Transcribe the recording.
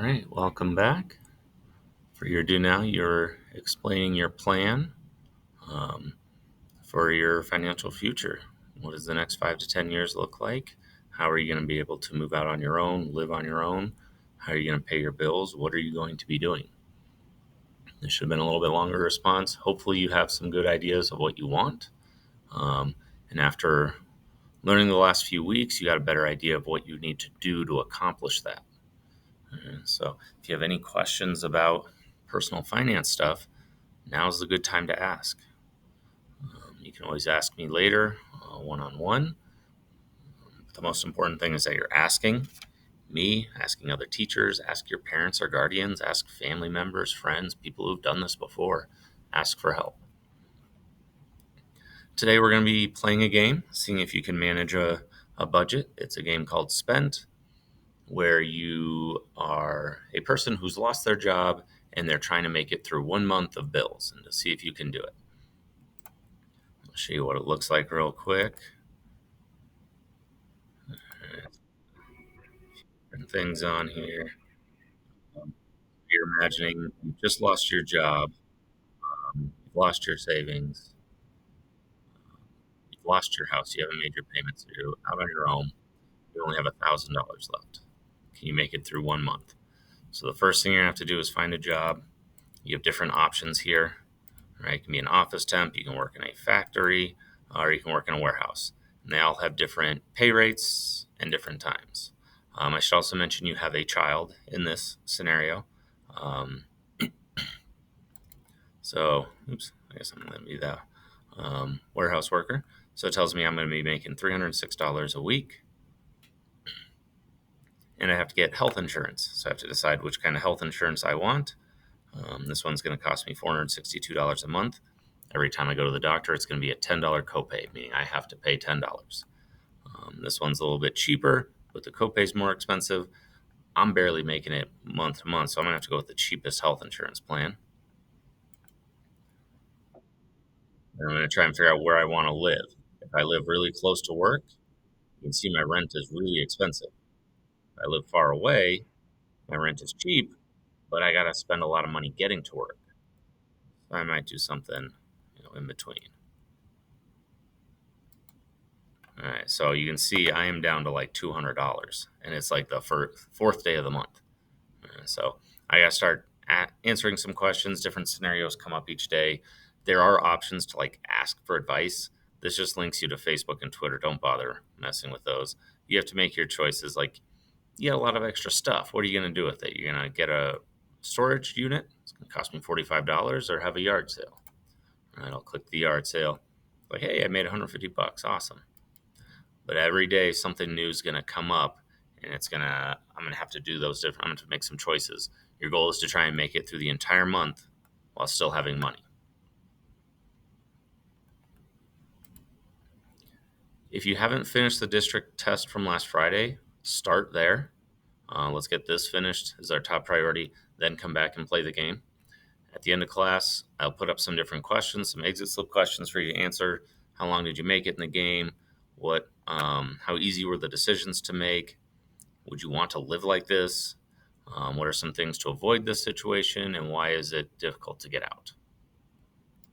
right, welcome back. For your do now, you're explaining your plan um, for your financial future. What does the next 5 to 10 years look like? How are you going to be able to move out on your own, live on your own? How are you going to pay your bills? What are you going to be doing? This should have been a little bit longer response. Hopefully, you have some good ideas of what you want. Um, and after learning the last few weeks, you got a better idea of what you need to do to accomplish that. So, if you have any questions about personal finance stuff, now's the good time to ask. You can always ask me later, one on one. The most important thing is that you're asking me, asking other teachers, ask your parents or guardians, ask family members, friends, people who've done this before. Ask for help. Today, we're going to be playing a game, seeing if you can manage a budget. It's a game called Spent, where you are a person who's lost their job and they're trying to make it through 1 month of bills and to see if you can do it. I'll show you what it looks like real quick. Different things on here. You're imagining you just lost your job, you've lost your savings, you've lost your house, you haven't made your payments, you're out on your own, you only have $1,000 left. Can you make it through 1 month? So the first thing you're gonna have to do is find a job. You have different options here, right? You can be an office temp, you can work in a factory, or you can work in a warehouse. And they all have different pay rates and different times. I should also mention you have a child in this scenario. Um, So, oops, I guess I'm going to be the warehouse worker. So it tells me I'm going to be making $306 a week, and I have to get health insurance. So I have to decide which kind of health insurance I want. This one's going to cost me $462 a month. Every time I go to the doctor, it's going to be a $10 copay, meaning I have to pay $10. This one's a little bit cheaper, but the copay is more expensive. I'm barely making it month to month, so I'm going to have to go with the cheapest health insurance plan. And I'm going to try and figure out where I want to live. If I live really close to work, you can see my rent is really expensive. If I live far away, my rent is cheap, but I got to spend a lot of money getting to work. So I might do something, in between. All right, so you can see I am down to like $200, and it's like the fourth day of the month. So I got to start answering some questions. Different scenarios come up each day. There are options to like ask for advice. This just links you to Facebook and Twitter. Don't bother messing with those. You have to make your choices. Like, you got a lot of extra stuff. What are you going to do with it? You're going to get a storage unit. It's going to cost me $45, or have a yard sale. All right, I'll click the yard sale. Like, hey, I made $150. Awesome. But every day something new is going to come up, and I'm going to have to do those different. I'm going to make some choices. Your goal is to try and make it through the entire month while still having money. If you haven't finished the district test from last Friday, start there. Let's get this finished as our top priority, then come back and play the game. At the end of class, I'll put up some different questions, some exit slip questions for you to answer. How long did you make it in the game? How easy were the decisions to make? Would you want to live like this? What are some things to avoid this situation, and why is it difficult to get out?